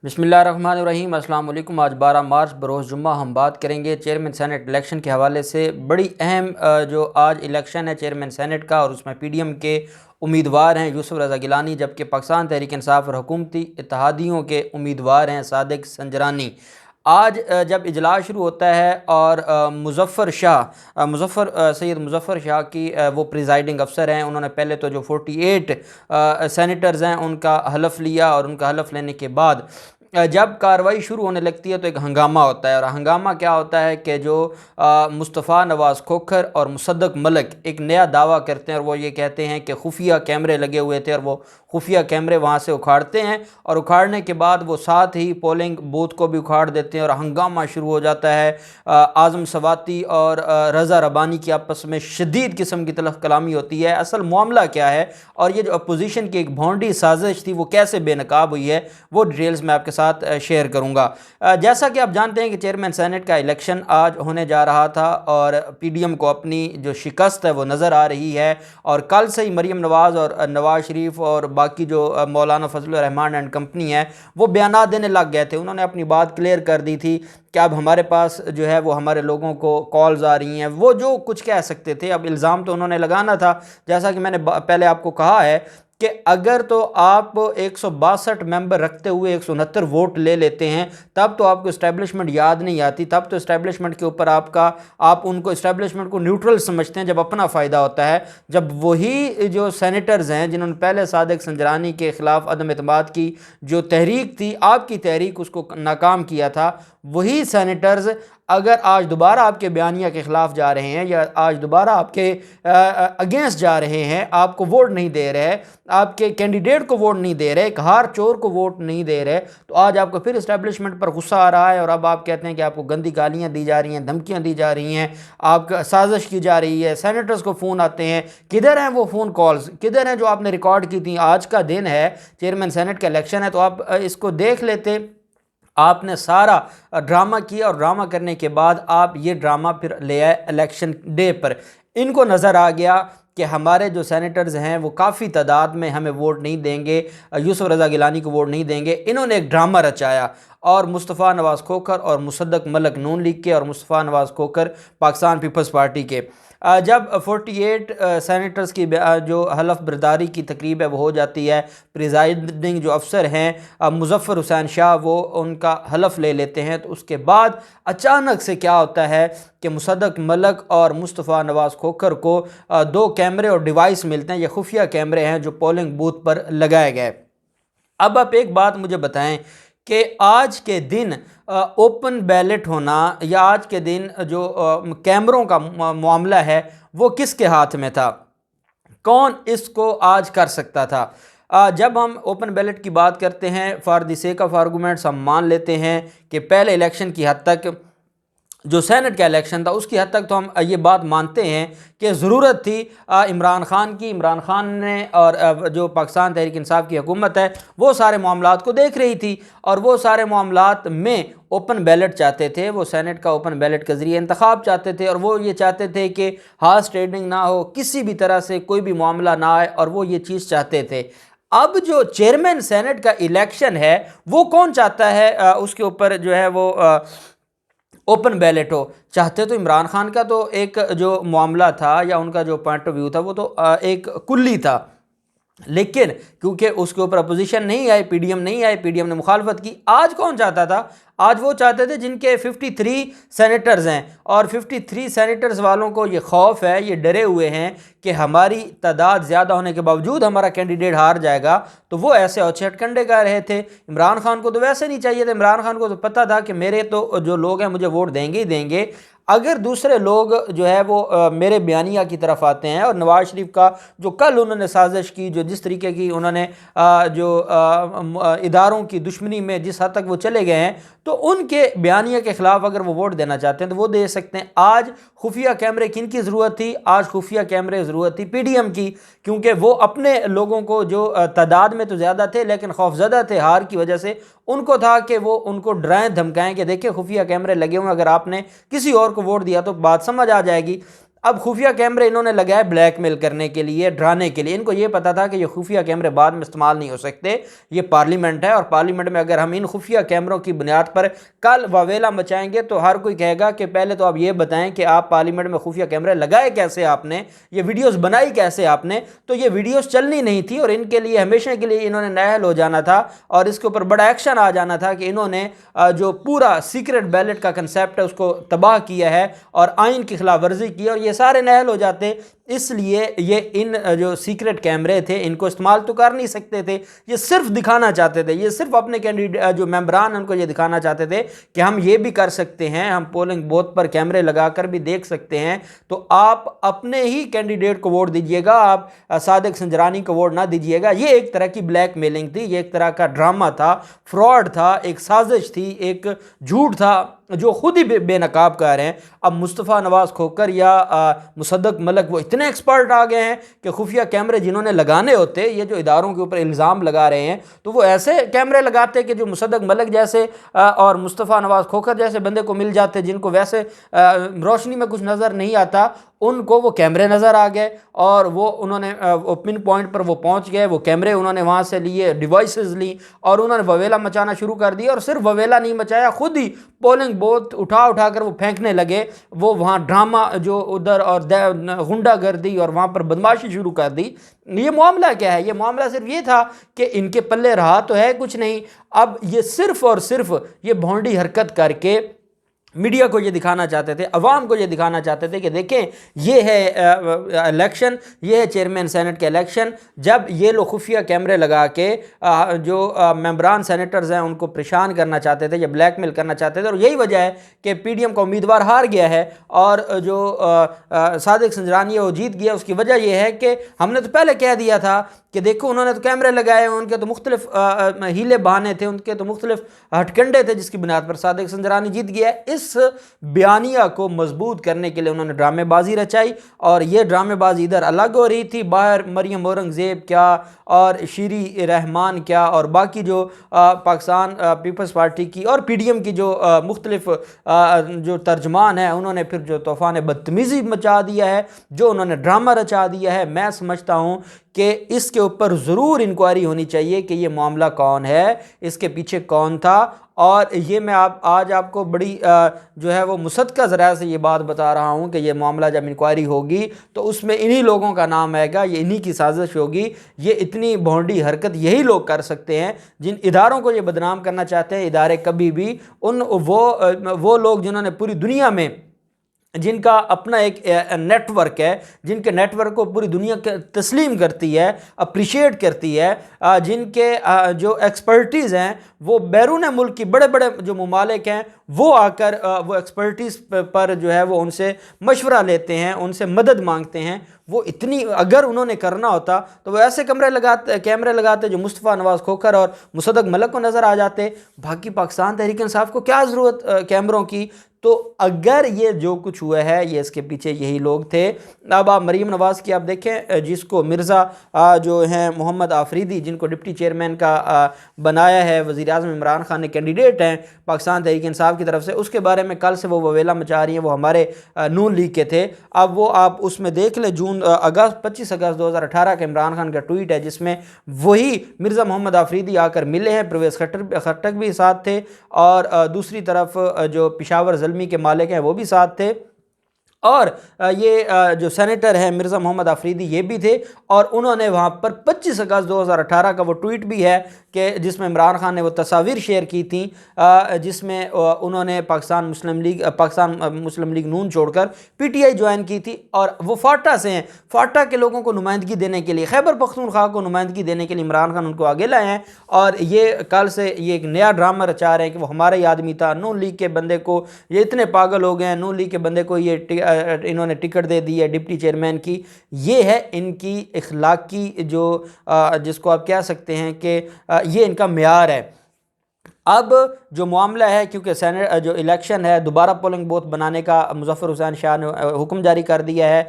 बिस्मिल्लाहिर्रहमानिर्रहीम। अस्सलाम वालेकुम। आज 12 मार्च बरोज़ जुम्मा हम बात करेंगे चेयरमैन सेनेट इलेक्शन के हवाले से। बड़ी अहम जो आज इलेक्शन है चेयरमैन सेनेट का, और उसमें पीडीएम के उम्मीदवार हैं यूसुफ रज़ा गिलानी, जबकि पाकिस्तान तहरीक इंसाफ और हुकूमती इत्तेहादियों के उम्मीदवार हैं सादिक संजरानी। आज जब इजलास शुरू होता है और सैयद मुज़फ़्फ़र शाह की वो प्रिजाइडिंग अफसर हैं, उन्होंने पहले तो जो 48 सेनेटर्स हैं उनका हलफ लिया, और उनका हलफ लेने के बाद जब कार्रवाई शुरू होने लगती है तो एक हंगामा होता है। और हंगामा क्या होता है कि जो मुस्तफ़ा नवाज़ खोखर और मुसद्दक़ मलिक एक नया दावा करते हैं, और वो ये कहते हैं कि खुफिया कैमरे लगे हुए थे, और वो खुफिया कैमरे वहाँ से उखाड़ते हैं, और उखाड़ने के बाद वो साथ ही पोलिंग बूथ को भी उखाड़ देते हैं, और हंगामा शुरू हो जाता है। आज़म सवाती और रज़ा रबानी की आपस में शदीद किस्म की तलख़ कलामी होती है। असल मामला क्या है, और ये जो अपोजिशन की एक भौंडी साजिश थी वो कैसे बेनकाब हुई है, वो डिटेल्स मैं आपके साथ शेयर करूँगा। जैसा कि आप जानते हैं कि चेयरमैन सेनेट का इलेक्शन आज होने जा रहा था, और पीडीएम को अपनी जो शिकस्त है वो नज़र आ रही है, और कल से ही मरीम नवाज़ और नवाज़ शरीफ और बाकी जो मौलाना फजल रहमान एंड कंपनी है वो बयान देने लग गए थे। उन्होंने अपनी बात क्लियर कर दी थी कि अब हमारे पास जो है वो हमारे लोगों को कॉल्स आ रही हैं, वो जो कुछ कह सकते थे। अब इल्ज़ाम तो उन्होंने लगाना था, जैसा कि मैंने पहले आपको कहा है कि अगर तो आप 162 मेंबर रखते हुए 169 वोट ले लेते हैं, तब तो आपको इस्टेब्लिशमेंट याद नहीं आती, तब तो इस्टेब्लिशमेंट के ऊपर आप उनको इस्टेब्लिशमेंट को न्यूट्रल समझते हैं जब अपना फ़ायदा होता है। जब वही जो सेनेटर्स हैं जिन्होंने पहले सादिक संजरानी के ख़िलाफ़ अदम एतमाद की जो तहरीक थी, आपकी तहरीक, उसको नाकाम किया था, वही सेनेटर्स अगर आज दोबारा आपके बयानिया के ख़िलाफ़ जा रहे हैं, या आज दोबारा आपके अगेंस्ट जा रहे हैं, आपको वोट नहीं दे रहे, आपके कैंडिडेट को वोट नहीं दे रहे, एक हार चोर को वोट नहीं दे रहे, तो आज आपको फिर इस्टेब्लिशमेंट पर गुस्सा आ रहा है, और अब आप कहते हैं कि आपको गंदी गालियाँ दी जा रही हैं, धमकियाँ दी जा रही हैं, आपका साजिश की जा रही है। सेनेटर्स को फ़ोन आते हैं, किधर हैं वो फ़ोन कॉल्स, किधर हैं जो आपने रिकॉर्ड की थी? आज का दिन है, चेयरमैन सेनेट का इलेक्शन है, तो आप इसको देख लेते। आपने सारा ड्रामा किया, और ड्रामा करने के बाद आप ये ड्रामा फिर ले आए इलेक्शन डे पर। इनको नज़र आ गया कि हमारे जो सेनेटर्स हैं वो काफ़ी तादाद में हमें वोट नहीं देंगे, यूसुफ रज़ा गिलानी को वोट नहीं देंगे। इन्होंने एक ड्रामा रचाया, और मुस्तफ़ा नवाज़ खोखर और मुसद्दक़ मलिक नून लीग के, और मुस्तफ़ा नवाज़ खोखर पाकिस्तान पीपल्स पार्टी के, जब 48 सेनेटर्स की जो हलफ बरदारी की तकरीब है वो हो जाती है, प्रिजाइडिंग जो अफसर हैं मुज़फ़्फ़र हुसैन शाह वो उनका हलफ ले लेते हैं, तो उसके बाद अचानक से क्या होता है कि मुसद्दक़ मलिक और मुस्तफ़ा नवाज़ खोखर को 2 कैमरे और डिवाइस मिलते हैं। ये खुफिया कैमरे हैं जो पोलिंग बूथ पर लगाए गए। अब आप एक बात मुझे बताएं कि आज के दिन ओपन बैलेट होना, या आज के दिन जो कैमरों का मामला है वो किसके हाथ में था? कौन इसको आज कर सकता था? जब हम ओपन बैलेट की बात करते हैं, for the sake of arguments हम मान लेते हैं कि पहले इलेक्शन की हद तक जो सेनेट का इलेक्शन था उसकी हद तक तो हम ये बात मानते हैं कि ज़रूरत थी इमरान ख़ान की। इमरान ख़ान ने और जो पाकिस्तान तहरीक इंसाफ की हुकूमत है वो सारे मामलात को देख रही थी, और वो सारे मामलात में ओपन बैलेट चाहते थे। वो सेनेट का ओपन बैलेट के ज़रिए इंतखाब चाहते थे, और वो ये चाहते थे कि हार्स ट्रेडिंग ना हो, किसी भी तरह से कोई भी मामला ना आए, और वो ये चीज़ चाहते थे। अब जो चेयरमैन सेनेट का इलेक्शन है वो कौन चाहता है उसके ऊपर जो है वो ओपन बैलेट हो? चाहते तो इमरान खान का तो एक जो मामला था या उनका जो पॉइंट ऑफ व्यू था वो तो एक कुल्ली था, लेकिन क्योंकि उसके ऊपर अपोजिशन नहीं आई, पीडीएम नहीं आई, पीडीएम ने मुखालफत की। आज कौन चाहता था? आज वो चाहते थे जिनके 53 सेनेटर्स हैं, और 53 सेनेटर्स वालों को ये खौफ है, ये डरे हुए हैं कि हमारी तादाद ज़्यादा होने के बावजूद हमारा कैंडिडेट हार जाएगा, तो वो ऐसे औचे हटकंडे कर रहे थे। इमरान खान को तो वैसे नहीं चाहिए था, इमरान खान को तो पता था कि मेरे तो जो लोग हैं मुझे वोट देंगे ही देंगे। अगर दूसरे लोग जो है वो मेरे बयानिया की तरफ आते हैं, और नवाज़ शरीफ का जो कल उन्होंने साजिश की, जो जिस तरीके की उन्होंने इदारों की दुश्मनी में जिस हद तक वो चले गए हैं, तो उनके बयानिया के ख़िलाफ़ अगर वो वोट देना चाहते हैं तो वो दे सकते हैं। आज खुफिया कैमरे किन की ज़रूरत थी? आज खुफिया कैमरे ज़रूरत थी पीडीएम की, क्योंकि वो अपने लोगों को जो तादाद में तो ज़्यादा थे लेकिन खौफज़दा थे हार की वजह से, उनको था कि वो उनको डराएं धमकाएं कि देखिए खुफिया कैमरे लगे हुए हैं, अगर आपने किसी और को वोट दिया तो बात समझ आ जाएगी। अब खुफिया कैमरे इन्होंने लगाए ब्लैकमेल करने के लिए, डराने के लिए। इनको ये पता था कि ये खुफिया कैमरे बाद में इस्तेमाल नहीं हो सकते, ये पार्लियामेंट है और पार्लियामेंट में अगर हम इन खुफिया कैमरों की बुनियाद पर कल वावेला मचाएंगे तो हर कोई कहेगा कि पहले तो आप ये बताएं कि आप पार्लियामेंट में खुफिया कैमरे लगाए कैसे आपने, ये वीडियोस बनाई कैसे आपने। तो ये वीडियोस चलनी नहीं थी और इनके लिए हमेशा के लिए इन्होंने नाअहल हो जाना था और इसके ऊपर बड़ा एक्शन आ जाना था कि इन्होंने जो पूरा सीक्रेट बैलेट का कंसेप्ट है उसको तबाह किया है और आइन की खिलाफ वर्जी की, और ये सारे नाअहल हो जाते। इसलिए ये इन जो सीक्रेट कैमरे थे इनको इस्तेमाल तो कर नहीं सकते थे, ये सिर्फ दिखाना चाहते थे, ये सिर्फ अपने कैंडिडेट जो मेंबरान उनको ये दिखाना चाहते थे कि हम ये भी कर सकते हैं, हम पोलिंग बूथ पर कैमरे लगाकर भी देख सकते हैं। तो आप अपने ही कैंडिडेट को वोट दीजिएगा, आप सादिक संजरानी को वोट ना दीजिएगा। ये एक तरह की ब्लैक मेलिंग थी, ये एक तरह का ड्रामा था, फ्रॉड था, एक साजिश थी, एक झूठ था जो खुद ही बेनकाब कर रहे हैं। अब मुस्तफ़ा नवाज़ खोखर या मुसद्दक मलिक वो इतने एक्सपर्ट आ गए हैं कि खुफिया कैमरे जिन्होंने लगाने होते, ये जो इदारों के ऊपर इल्ज़ाम लगा रहे हैं, तो वो ऐसे कैमरे लगाते कि जो मुसद्दक मलिक जैसे और मुस्तफ़ा नवाज़ खोखर जैसे बंदे को मिल जाते जिनको वैसे रोशनी में कुछ नज़र नहीं आता, उनको वो कैमरे नज़र आ गए और वो उन्होंने पिन पॉइंट पर वो पहुंच गए, वो कैमरे उन्होंने वहाँ से लिए, डिवाइसेस ली और उन्होंने ववेला मचाना शुरू कर दिया। और सिर्फ ववेला नहीं मचाया, खुद ही पोलिंग बूथ उठा कर वो फेंकने लगे, वो वहाँ ड्रामा जो उधर और गुंडागर्दी और वहाँ पर बदमाशी शुरू कर दी। ये मामला क्या है? ये मामला सिर्फ ये था कि इनके पल्ले रहा तो है कुछ नहीं। अब ये सिर्फ और सिर्फ ये भौंडी हरकत करके मीडिया को ये दिखाना चाहते थे, अवाम को ये दिखाना चाहते थे कि देखें ये है इलेक्शन, ये है चेयरमैन सेनेट का इलेक्शन। जब ये लोग खुफिया कैमरे लगा के जो मेंबरान सेनेटर्स हैं उनको परेशान करना चाहते थे या ब्लैकमेल करना चाहते थे, और यही वजह है कि पीडीएम का उम्मीदवार हार गया है और जो सादिक संजरानी है वो जीत गया। उसकी वजह यह है कि हमने तो पहले कह दिया था कि देखो उन्होंने तो कैमरे लगाए, उनके तो मुख्तलिफ हीले बहाने थे, उनके तो मुख्तलिफ हथकंडे थे जिसकी बुनियाद पर सादिक संजरानी जीत गया। इस बयानिया को मजबूत करने के लिए उन्होंने ड्रामेबाजी रचाई और ये ड्रामेबाजी इधर अलग हो रही थी, बाहर मरियम औरंगज़ेब क्या और शीरी रहमान क्या और बाकी जो पाकिस्तान पीपल्स पार्टी की और पीडीएम की जो मुख्तलिफ जो तर्जमान है उन्होंने फिर जो तूफ़ान बदतमीज़ी मचा दिया है, जो उन्होंने ड्रामा रचा दिया है। मैं समझता हूँ कि इसके ऊपर ज़रूर इंक्वायरी होनी चाहिए कि ये मामला कौन है, इसके पीछे कौन था। और ये मैं आज आपको बड़ी जो है वो मुसद्दक़ा ज़रिया से ये बात बता रहा हूँ कि ये मामला जब इंक्वायरी होगी तो उसमें इन्हीं लोगों का नाम आएगा, ये इन्हीं की साजिश होगी। ये इतनी भौंडी हरकत यही लोग कर सकते हैं जिन इदारों को ये बदनाम करना चाहते हैं। इदारे कभी भी वो लोग जिन्होंने पूरी दुनिया में जिनका अपना एक नेटवर्क है, जिनके नेटवर्क को पूरी दुनिया तस्लीम करती है, अप्रिशिएट करती है, जिनके जो एक्सपर्टीज़ हैं वो बैरून मुल्क की बड़े बड़े जो ममालिक हैं वो आकर वो एक्सपर्टीज़ पर जो है वो उनसे मशवरा लेते हैं, उनसे मदद मांगते हैं। वो इतनी अगर उन्होंने करना होता तो वो ऐसे कैमरे लगाते जो मुस्तफ़ा नवाज़ खोखर और मुसद्दक मलिक को नज़र आ जाते। बाकी पाकिस्तान तहरीक इंसाफ को क्या ज़रूरत कैमरों की? तो अगर ये जो कुछ हुआ है ये इसके पीछे यही लोग थे। अब आप मरीम नवाज़ की आप देखें, जिसको मिर्ज़ा जो हैं मोहम्मद आफरीदी, जिनको डिप्टी चेयरमैन का बनाया है, वज़ीर आज़म इमरान खान ने कैंडिडेट हैं पाकिस्तान तहरीक इंसाफ की तरफ से, उसके बारे में कल से वो ववेला मचा रही हैं। वो हमारे नून लीग के थे। अब वो आप उसमें देख लें 25 अगस्त 2018 का इमरान खान का ट्वीट है जिसमें वही मिर्ज़ा मोहम्मद आफरीदी आकर मिले हैं, परवेज़ खट्टक भी साथ थे और दूसरी तरफ जो पेशावर ज़ल्मी के मालिक हैं वो भी साथ थे, और ये जो सेनेटर है मिर्ज़ा मोहम्मद आफरीदी ये भी थे। और उन्होंने वहाँ पर 25 अगस्त 2018 का वो ट्वीट भी है कि जिसमें इमरान खान ने वो तस्वीर शेयर की थी जिसमें उन्होंने पाकिस्तान मुस्लिम लीग नून छोड़कर पीटीआई ज्वाइन की थी। और वो फाटा से हैं, फाटा के लोगों को नुमाइंदगी देने के लिए, खैबर पख्तूनख्वा को नुमाइंदगी देने के लिए इमरान खान उनको आगे लाए हैं। और ये कल से ये एक नया ड्रामा रचा रहे हैं कि वो हमारा ही आदमी था। नून लीग के बंदे को, ये इतने पागल हो गए हैं, नून लीग के बंदे को ये इन्होंने टिकट दे दी है डिप्टी चेयरमैन की। ये है इनकी इखलाकी जो जिसको आप कह सकते हैं कि ये इनका मेयार है। अब जो मामला है, क्योंकि सेनेट जो इलेक्शन है दोबारा पोलिंग बूथ बनाने का मुज़फ़्फ़र हुसैन शाह ने हुक्म जारी कर दिया है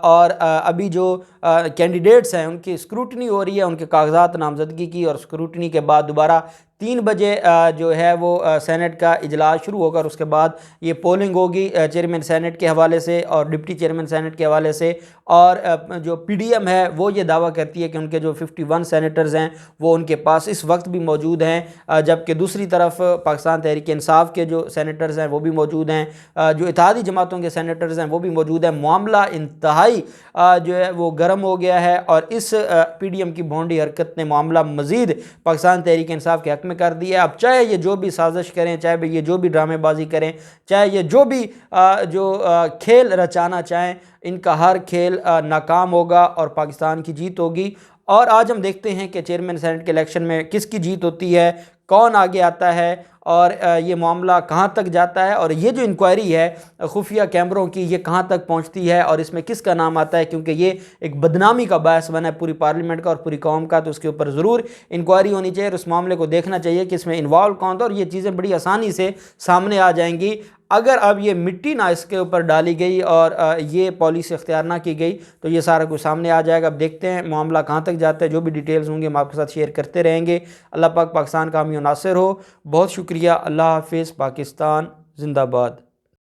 और अभी जो कैंडिडेट्स हैं उनकी स्क्रूटनी हो रही है, उनके कागजात नामजदगी की, और स्क्रूटनी के बाद दोबारा 3 बजे जो है वो सेनेट का इजलास शुरू होगा और उसके बाद ये पोलिंग होगी चेयरमैन सेनेट के हवाले से और डिप्टी चेयरमैन सेनेट के हवाले से। और जो पीडीएम है वो ये दावा करती है कि उनके जो 51 सेनेटर्स हैं वो उनके पास इस वक्त भी मौजूद हैं, जबकि दूसरी तरफ पाकिस्तान तहरीक इंसाफ के जो सेनेटर्स हैं वो भी मौजूद हैं, जो इत्तेहादी जमातों के सेनेटर्स हैं वो भी मौजूद हैं। मामला इंतहाई जो है वो गर्म हो गया है और इस पीडीएम की भोंडी हरकत ने मामला मज़ीद पाकिस्तान तहरीक इंसाफ के हक में कर दिया। अब चाहे ये जो भी साजिश करें, चाहे ये जो भी ड्रामेबाजी करें, चाहे ये जो भी खेल रचाना चाहें, इनका हर खेल नाकाम होगा और पाकिस्तान की जीत होगी। और आज हम देखते हैं कि चेयरमैन सेनेट के इलेक्शन में किसकी जीत होती है, कौन आगे आता है और ये मामला कहाँ तक जाता है और ये जो इंक्वायरी है खुफिया कैमरों की ये कहाँ तक पहुँचती है और इसमें किसका नाम आता है, क्योंकि ये एक बदनामी का बायस बना है पूरी पार्लियामेंट का और पूरी कौम का। तो उसके ऊपर ज़रूर इंक्वायरी होनी चाहिए और उस मामले को देखना चाहिए कि इसमें इन्वॉल्व कौन था और ये चीज़ें बड़ी आसानी से सामने आ जाएंगी। अगर अब ये मिट्टी ना इसके ऊपर डाली गई और ये पॉलिसी इख्तियार ना की गई तो ये सारा कुछ सामने आ जाएगा। अब देखते हैं मामला कहाँ तक जाता है, जो भी डिटेल्स होंगे हम आपके साथ शेयर करते रहेंगे। अल्लाह पाक पाकिस्तान का हामी नासिर हो। बहुत शुक्रिया। अल्लाह हाफिज़। पाकिस्तान जिंदाबाद।